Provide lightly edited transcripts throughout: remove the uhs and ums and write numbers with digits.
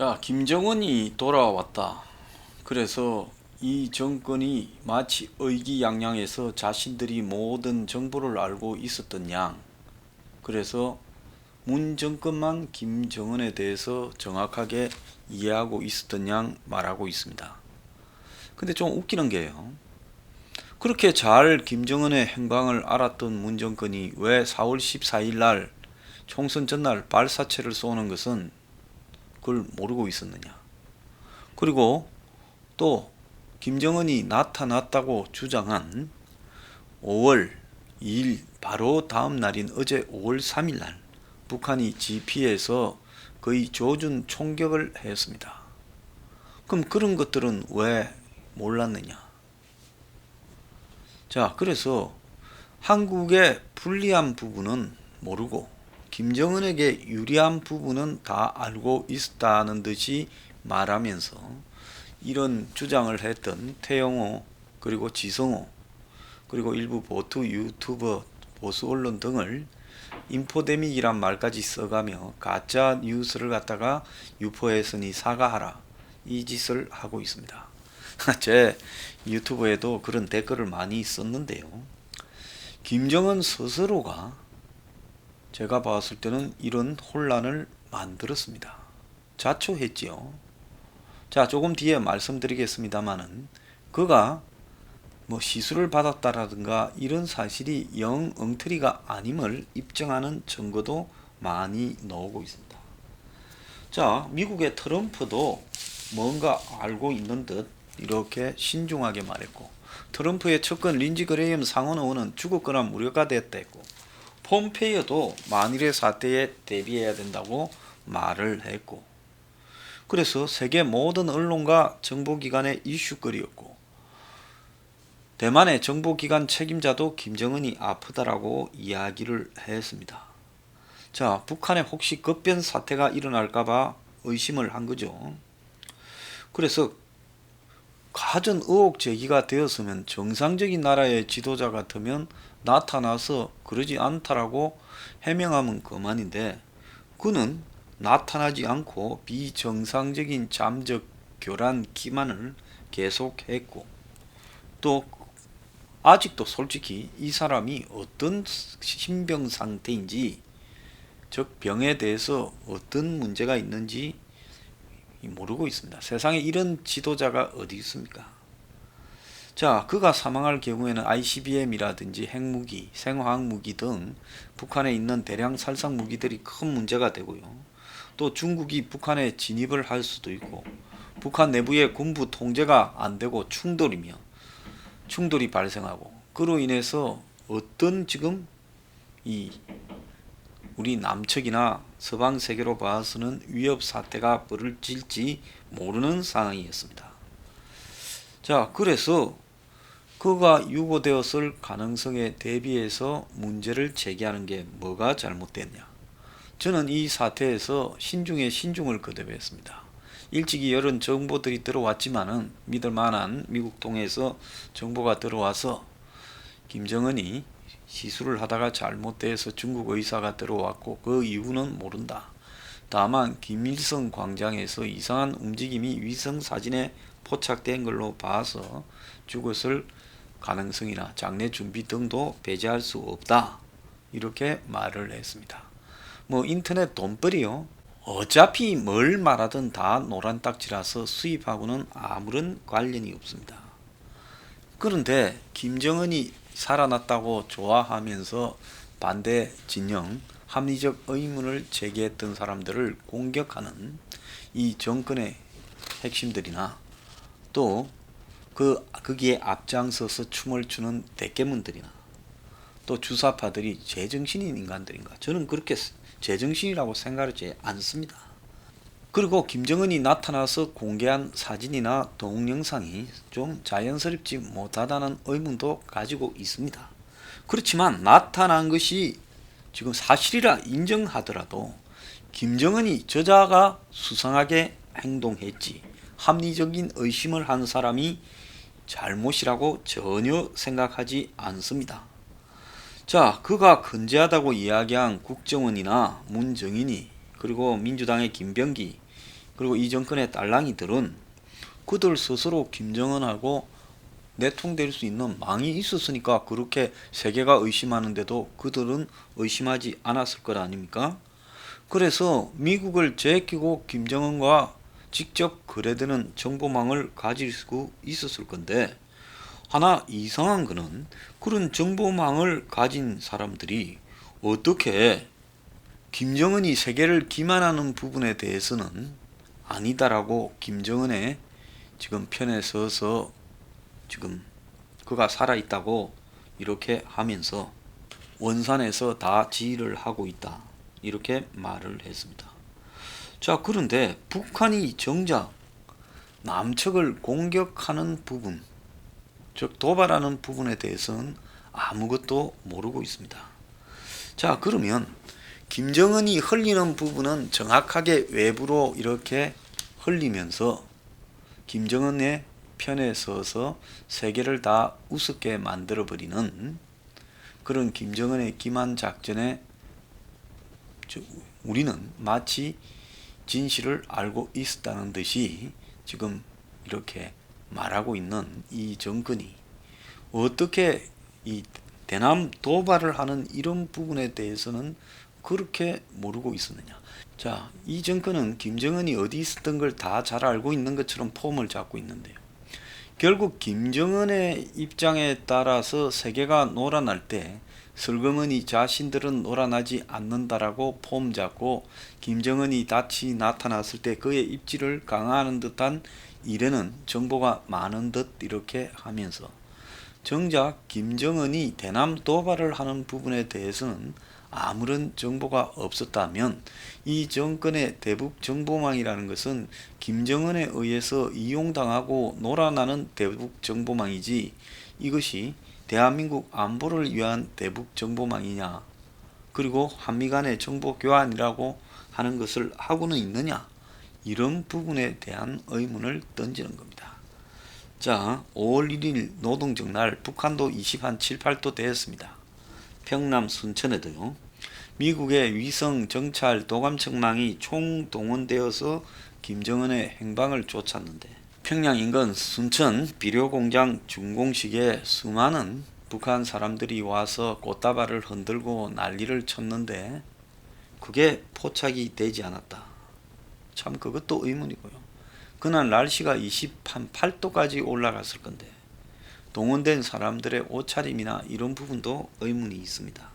자, 김정은이 돌아왔다. 그래서 이 정권이 마치 의기양양해서 자신들이 모든 정보를 알고 있었던 양. 그래서 문 정권만 김정은에 대해서 정확하게 이해하고 있었던 양 말하고 있습니다. 근데 좀 웃기는 게요. 그렇게 잘 김정은의 행방을 알았던 문 정권이 왜 4월 14일 날 총선 전날 발사체를 쏘는 것은 그걸 모르고 있었느냐. 그리고 또 김정은이 나타났다고 주장한 5월 2일 바로 다음 날인 어제 5월 3일 날 북한이 GP에서 거의 조준 총격을 했습니다. 그럼 그런 것들은 왜 몰랐느냐? 자, 그래서 한국의 불리한 부분은 모르고 김정은에게 유리한 부분은 다 알고 있었다는 듯이 말하면서 이런 주장을 했던 태영호 그리고 지성호 그리고 일부 보수 유튜버 보수 언론 등을 인포데믹이란 말까지 써가며 가짜 뉴스를 갖다가 유포했으니 사과하라 이 짓을 하고 있습니다. 제 유튜브에도 그런 댓글을 많이 썼는데요. 김정은 스스로가 제가 봤을 때는 이런 혼란을 만들었습니다. 자초했지요. 자, 조금 뒤에 말씀드리겠습니다만은 그가 뭐 시술을 받았다라든가 이런 사실이 영 엉터리가 아님을 입증하는 증거도 많이 나오고 있습니다. 자, 미국의 트럼프도 뭔가 알고 있는 듯 이렇게 신중하게 말했고, 트럼프의 측근 린지 그레이엄 상원 의원은 죽었거나 무력화 됐다 했고, 폼페이오도 만일의 사태에 대비해야 된다고 말을 했고, 그래서 세계 모든 언론과 정보기관의 이슈거리였고, 대만의 정보기관 책임자도 김정은이 아프다라고 이야기를 했습니다. 자, 북한에 혹시 급변 사태가 일어날까봐 의심을 한 거죠. 그래서 가전 의혹 제기가 되었으면 정상적인 나라의 지도자 같으면 나타나서 그러지 않다라고 해명하면 그만인데, 그는 나타나지 않고 비정상적인 잠적 교란 기만을 계속했고, 또 아직도 솔직히 이 사람이 어떤 신병 상태인지, 즉 병에 대해서 어떤 문제가 있는지 모르고 있습니다. 세상에 이런 지도자가 어디 있습니까? 자, 그가 사망할 경우에는 ICBM이라든지 핵무기, 생화학무기 등 북한에 있는 대량 살상 무기들이 큰 문제가 되고요. 또 중국이 북한에 진입을 할 수도 있고, 북한 내부의 군부 통제가 안 되고 충돌이 발생하고, 그로 인해서 어떤 지금 이 우리 남측이나 서방 세계로 봐서는 위협 사태가 벌어질지 모르는 상황이었습니다. 자, 그래서 그가 유고되었을 가능성에 대비해서 문제를 제기하는 게 뭐가 잘못됐냐? 저는 이 사태에서 신중에 신중을 거듭했습니다. 일찍이 여러 정보들이 들어왔지만은 믿을 만한 미국 통해서 정보가 들어와서 김정은이 시술을 하다가 잘못돼서 중국 의사가 들어왔고 그 이유는 모른다. 다만 김일성 광장에서 이상한 움직임이 위성 사진에 포착된 걸로 봐서 죽었을 가능성이나 장례 준비 등도 배제할 수 없다. 이렇게 말을 했습니다. 뭐 인터넷 돈벌이요. 어차피 뭘 말하든 다 노란 딱지라서 수입하고는 아무런 관련이 없습니다. 그런데 김정은이 살아났다고 좋아하면서 반대 진영, 합리적 의문을 제기했던 사람들을 공격하는 이 정권의 핵심들이나 또 거기에 앞장서서 춤을 추는 대깨문들이나 또 주사파들이 제정신인 인간들인가? 저는 그렇게 제정신이라고 생각하지 않습니다. 그리고 김정은이 나타나서 공개한 사진이나 동영상이 좀 자연스럽지 못하다는 의문도 가지고 있습니다. 그렇지만 나타난 것이 지금 사실이라 인정하더라도 김정은이 저자가 수상하게 행동했지 합리적인 의심을 한 사람이 잘못이라고 전혀 생각하지 않습니다. 자, 그가 건재하다고 이야기한 국정원이나 문정인이 그리고 민주당의 김병기 그리고 이 정권의 딸랑이들은 그들 스스로 김정은하고 내통될 수 있는 망이 있었으니까 그렇게 세계가 의심하는데도 그들은 의심하지 않았을 것 아닙니까? 그래서 미국을 제끼고 김정은과 직접 거래되는 정보망을 가질 수 있었을 건데, 하나 이상한 거는 그런 정보망을 가진 사람들이 어떻게 김정은이 세계를 기만하는 부분에 대해서는 아니다라고 김정은의 지금 편에 서서 지금 그가 살아있다고 이렇게 하면서 원산에서 다 지휘를 하고 있다, 이렇게 말을 했습니다. 자, 그런데 북한이 정작 남측을 공격하는 부분, 즉 도발하는 부분에 대해서는 아무것도 모르고 있습니다. 자, 그러면 김정은이 흘리는 부분은 정확하게 외부로 이렇게 흘리면서 김정은의 편에 서서 세계를 다 우습게 만들어버리는 그런 김정은의 기만 작전에 우리는 마치 진실을 알고 있었다는 듯이 지금 이렇게 말하고 있는 이 정권이 어떻게 이 대남 도발을 하는 이런 부분에 대해서는 그렇게 모르고 있었느냐. 자, 이 정권은 김정은이 어디 있었던 걸 다 잘 알고 있는 것처럼 폼을 잡고 있는데요. 결국 김정은의 입장에 따라서 세계가 놀아날 때 슬그머니 자신들은 놀아나지 않는다라고 폼 잡고 김정은이 다시 나타났을 때 그의 입지를 강화하는 듯한 일에는 정보가 많은 듯 이렇게 하면서 정작 김정은이 대남 도발을 하는 부분에 대해서는 아무런 정보가 없었다면 이 정권의 대북 정보망이라는 것은 김정은에 의해서 이용당하고 놀아나는 대북 정보망이지 이것이 대한민국 안보를 위한 대북 정보망이냐, 그리고 한미 간의 정보 교환이라고 하는 것을 하고는 있느냐, 이런 부분에 대한 의문을 던지는 겁니다. 자, 5월 1일 노동정 날 북한도 20한 7, 8도 되었습니다. 평남 순천에도요. 미국의 위성 정찰 도감청망이 총동원되어서 김정은의 행방을 쫓았는데 평양 인근 순천 비료공장 준공식에 수많은 북한 사람들이 와서 꽃다발을 흔들고 난리를 쳤는데 그게 포착이 되지 않았다. 참 그것도 의문이고요. 그날 날씨가 28도까지 올라갔을 건데 동원된 사람들의 옷차림이나 이런 부분도 의문이 있습니다.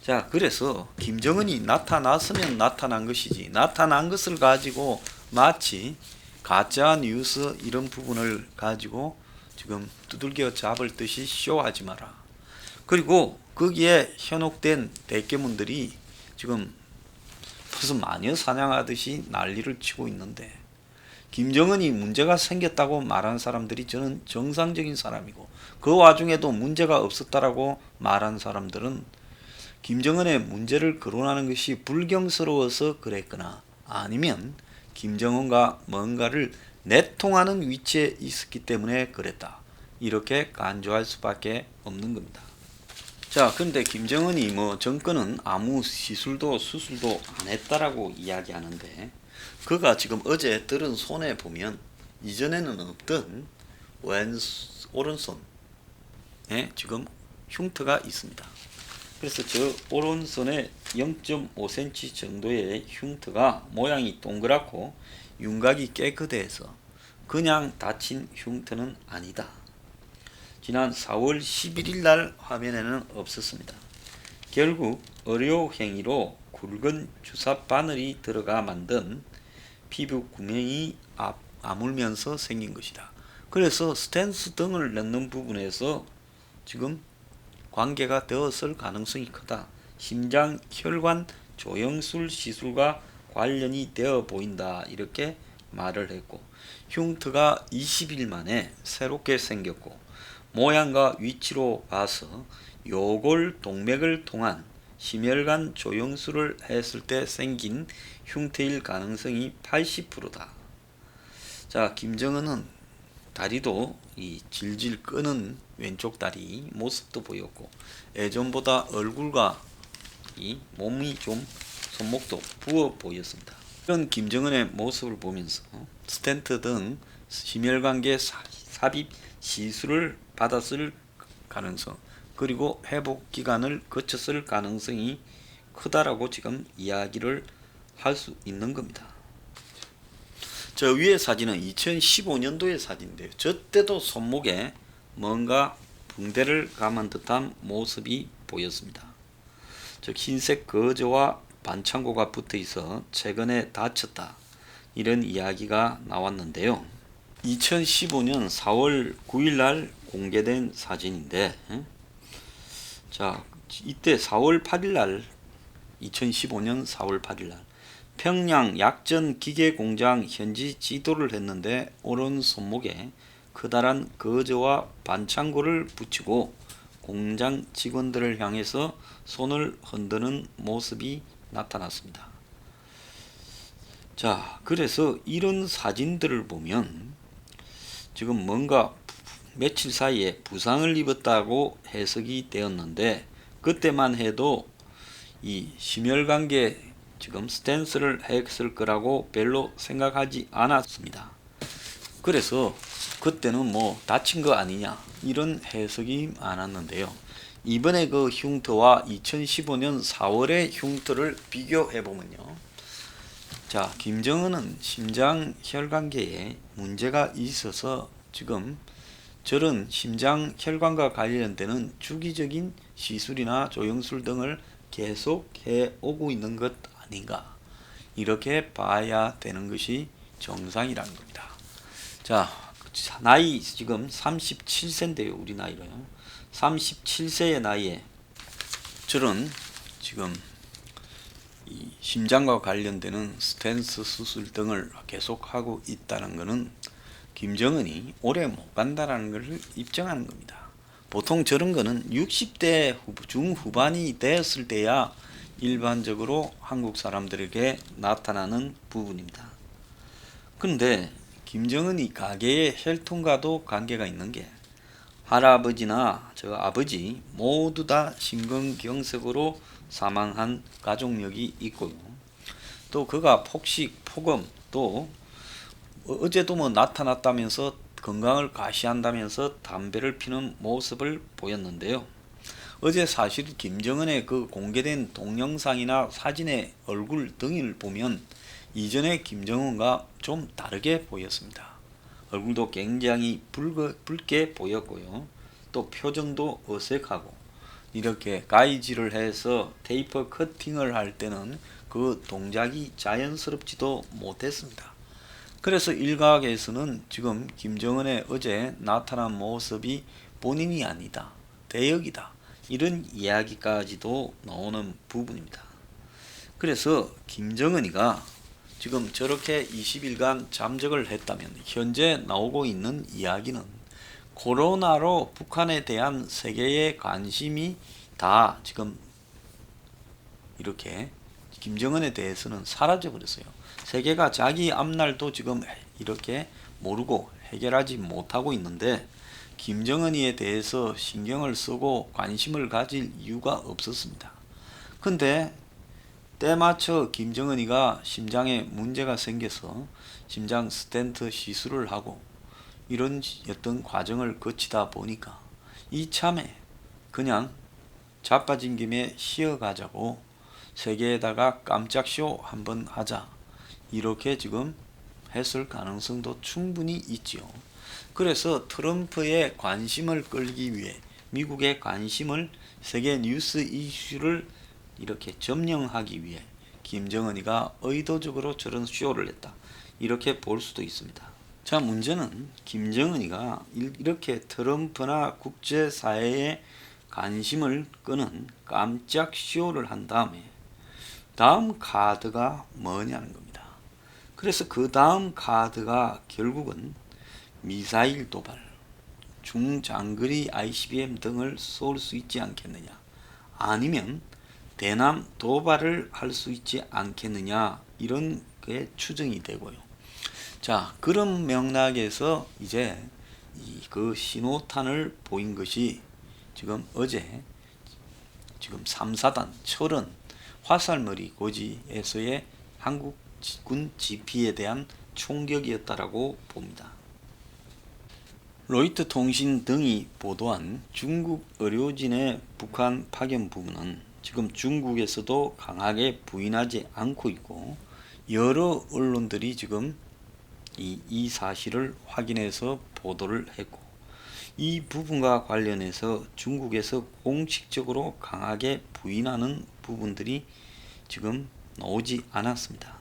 자, 그래서 김정은이 나타났으면 나타난 것이지 나타난 것을 가지고 마치 가짜 뉴스 이런 부분을 가지고 지금 두들겨 잡을 듯이 쇼하지 마라. 그리고 거기에 현혹된 대깨문들이 지금 무슨 마녀 사냥하듯이 난리를 치고 있는데 김정은이 문제가 생겼다고 말한 사람들이 저는 정상적인 사람이고 그 와중에도 문제가 없었다라고 말한 사람들은 김정은의 문제를 거론하는 것이 불경스러워서 그랬거나 아니면 김정은과 뭔가를 내통하는 위치에 있었기 때문에 그랬다, 이렇게 간주할 수밖에 없는 겁니다. 자, 그런데 김정은이 정권은 아무 시술도 수술도 안 했다라고 이야기하는데 그가 지금 어제 들은 손에 보면 이전에는 없던 오른손에 지금 흉터가 있습니다. 그래서 저 오른손에 0.5cm 정도의 흉터가 모양이 동그랗고 윤곽이 깨끗해서 그냥 다친 흉터는 아니다. 지난 4월 11일 날 화면에는 없었습니다. 결국 의료행위로 굵은 주사 바늘이 들어가 만든 피부 구멍이 아물면서 생긴 것이다. 그래서 스텐스 등을 넣는 부분에서 지금 관계가 되었을 가능성이 크다. 심장 혈관 조영술 시술과 관련이 되어 보인다, 이렇게 말을 했고 흉터가 20일 만에 새롭게 생겼고 모양과 위치로 봐서 요골 동맥을 통한 심혈관 조영술을 했을 때 생긴 흉터일 가능성이 80%다. 자, 김정은은 다리도 이 질질 끄는 왼쪽 다리 모습도 보였고 예전보다 얼굴과 이 몸이 좀 손목도 부어 보였습니다. 이런 김정은의 모습을 보면서 스탠트 등 심혈관계 삽입 시술을 받았을 가능성, 그리고 회복 기간을 거쳤을 가능성이 크다라고 지금 이야기를 할 수 있는 겁니다. 저 위의 사진은 2015년도의 사진인데요. 저 때도 손목에 뭔가 붕대를 감은 듯한 모습이 보였습니다. 즉 흰색 거즈와 반창고가 붙어 있어 최근에 다쳤다, 이런 이야기가 나왔는데요. 2015년 4월 9일 날 공개된 사진인데, 자 이때 4월 8일 날 2015년 4월 8일 날 평양 약전 기계공장 현지 지도를 했는데 오른 손목에 커다란 거즈와 반창고를 붙이고 공장 직원들을 향해서 손을 흔드는 모습이 나타났습니다. 자, 그래서 이런 사진들을 보면 지금 뭔가 며칠 사이에 부상을 입었다고 해석이 되었는데, 그때만 해도 이 심혈관계 지금 스탠스를 했을 거라고 별로 생각하지 않았습니다. 그래서 그때는 뭐 다친 거 아니냐, 이런 해석이 많았는데요. 이번에 그 흉터와 2015년 4월의 흉터를 비교해 보면요. 자, 김정은은 심장 혈관계에 문제가 있어서 지금 저런 심장 혈관과 관련되는 주기적인 시술이나 조영술 등을 계속 해 오고 있는 것 아닌가, 이렇게 봐야 되는 것이 정상이라는 겁니다. 자, 나이 지금 37세인데요. 우리 나이로요. 37세의 나이에 저런 지금 이 심장과 관련되는 스탠스 수술 등을 계속하고 있다는 것은 김정은이 오래 못 간다는 것을 입증하는 겁니다. 보통 저런 거는 60대 중후반이 되었을 때야 일반적으로 한국 사람들에게 나타나는 부분입니다. 그런데 김정은이 가계의 혈통과도 관계가 있는 게, 할아버지나 저 아버지 모두 다 심근경색으로 사망한 가족력이 있고요. 또 그가 폭식, 폭음, 또 어제도 뭐 나타났다면서 건강을 과시한다면서 담배를 피는 모습을 보였는데요. 어제 사실 김정은의 그 공개된 동영상이나 사진의 얼굴 등을 보면 이전의 김정은과 좀 다르게 보였습니다. 얼굴도 굉장히 붉게 보였고요. 또 표정도 어색하고, 이렇게 가위질을 해서 테이프 커팅을 할 때는 그 동작이 자연스럽지도 못했습니다. 그래서 일각에서는 지금 김정은의 어제 나타난 모습이 본인이 아니다, 대역이다, 이런 이야기까지도 나오는 부분입니다. 그래서 김정은이가 지금 저렇게 20일간 잠적을 했다면 현재 나오고 있는 이야기는 코로나로 북한에 대한 세계의 관심이 다 지금 이렇게 김정은에 대해서는 사라져 버렸어요. 세계가 자기 앞날도 지금 이렇게 모르고 해결하지 못하고 있는데 김정은이에 대해서 신경을 쓰고 관심을 가질 이유가 없었습니다. 근데 때맞춰 김정은이가 심장에 문제가 생겨서 심장 스텐트 시술을 하고 이런 어떤 과정을 거치다 보니까 이참에 그냥 자빠진 김에 쉬어가자고 세계에다가 깜짝 쇼 한번 하자, 이렇게 지금 했을 가능성도 충분히 있지요. 그래서 트럼프의 관심을 끌기 위해 미국의 관심을 세계 뉴스 이슈를 이렇게 점령하기 위해 김정은이가 의도적으로 저런 쇼를 했다, 이렇게 볼 수도 있습니다. 자, 문제는 김정은이가 이렇게 트럼프나 국제사회의 관심을 끄는 깜짝 쇼를 한 다음에 다음 카드가 뭐냐는 겁니다. 그래서 그 다음 카드가 결국은 미사일 도발, 중장거리 ICBM 등을 쏠 수 있지 않겠느냐, 아니면 대남 도발을 할 수 있지 않겠느냐, 이런 게 추정이 되고요. 자, 그런 맥락에서 이제 그 신호탄을 보인 것이 지금 어제 지금 3, 4단 철원 화살머리 고지에서의 한국 군 지피에 대한 총격이었다라고 봅니다. 로이터 통신 등이 보도한 중국 의료진의 북한 파견 부분은 지금 중국에서도 강하게 부인하지 않고 있고, 여러 언론들이 지금 이 사실을 확인해서 보도를 했고, 이 부분과 관련해서 중국에서 공식적으로 강하게 부인하는 부분들이 지금 나오지 않았습니다.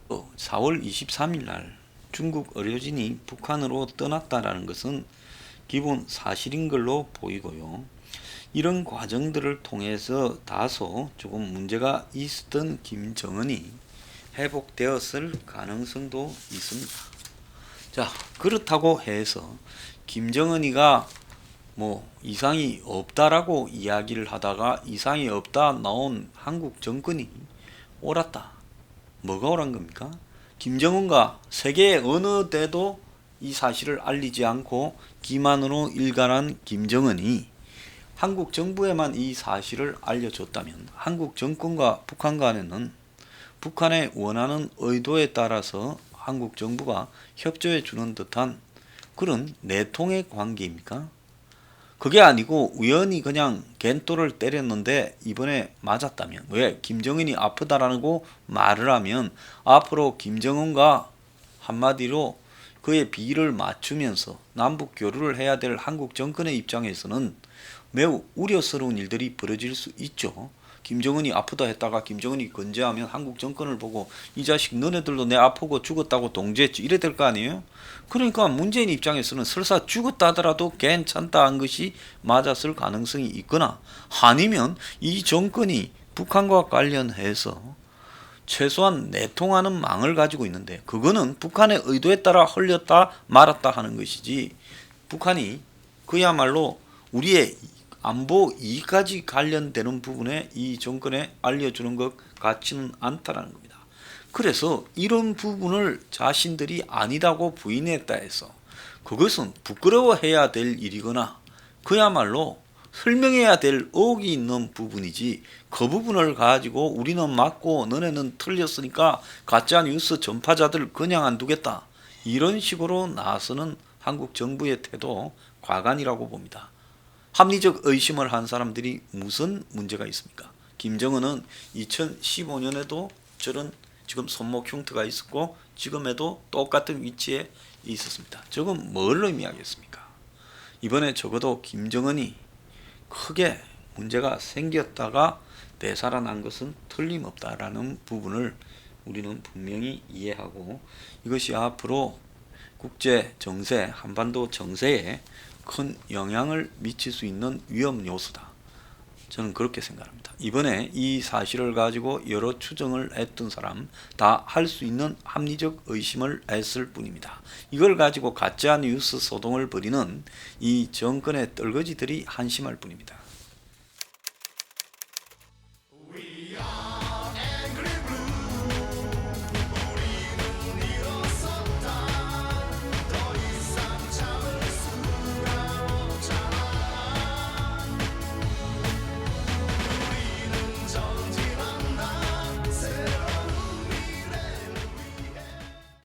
4월 23일 날 중국 의료진이 북한으로 떠났다라는 것은 기본 사실인 걸로 보이고요. 이런 과정들을 통해서 다소 조금 문제가 있었던 김정은이 회복되었을 가능성도 있습니다. 자, 그렇다고 해서 김정은이가 뭐 이상이 없다라고 이야기를 하다가 이상이 없다 나온 한국 정권이 옳았다. 뭐가 옳은 겁니까? 김정은과 세계의 어느 데도 이 사실을 알리지 않고 기만으로 일관한 김정은이 한국 정부에만 이 사실을 알려줬다면 한국 정권과 북한 간에는 북한의 원하는 의도에 따라서 한국 정부가 협조해 주는 듯한 그런 내통의 관계입니까? 그게 아니고 우연히 그냥 겐또를 때렸는데 이번에 맞았다면, 왜 김정은이 아프다라고 말을 하면 앞으로 김정은과 한마디로 그의 비를 맞추면서 남북 교류를 해야 될 한국 정권의 입장에서는 매우 우려스러운 일들이 벌어질 수 있죠. 김정은이 아프다 했다가 김정은이 건재하면 한국 정권을 보고 이 자식 너네들도 내 아프고 죽었다고 동조했지 이래 될 거 아니에요? 그러니까 문재인 입장에서는 설사 죽었다 하더라도 괜찮다 한 것이 맞았을 가능성이 있거나, 아니면 이 정권이 북한과 관련해서 최소한 내통하는 망을 가지고 있는데 그거는 북한의 의도에 따라 흘렸다 말았다 하는 것이지, 북한이 그야말로 우리의 안보 이익까지 관련되는 부분에 이 정권에 알려주는 것 같지는 않다라는 겁니다. 그래서 이런 부분을 자신들이 아니다고 부인했다 해서 그것은 부끄러워해야 될 일이거나 그야말로 설명해야 될 의혹이 있는 부분이지, 그 부분을 가지고 우리는 맞고 너네는 틀렸으니까 가짜뉴스 전파자들 그냥 안 두겠다 이런 식으로 나서는 한국 정부의 태도 과간이라고 봅니다. 합리적 의심을 한 사람들이 무슨 문제가 있습니까? 김정은은 2015년에도 저런 지금 손목 흉터가 있었고 지금에도 똑같은 위치에 있었습니다. 저건 뭘 의미하겠습니까? 이번에 적어도 김정은이 크게 문제가 생겼다가 되살아난 것은 틀림없다라는 부분을 우리는 분명히 이해하고, 이것이 앞으로 국제 정세, 한반도 정세에 큰 영향을 미칠 수 있는 위험 요소다. 저는 그렇게 생각합니다. 이번에 이 사실을 가지고 여러 추정을 했던 사람 다 할 수 있는 합리적 의심을 했을 뿐입니다. 이걸 가지고 가짜 뉴스 소동을 벌이는 이 정권의 떨거지들이 한심할 뿐입니다.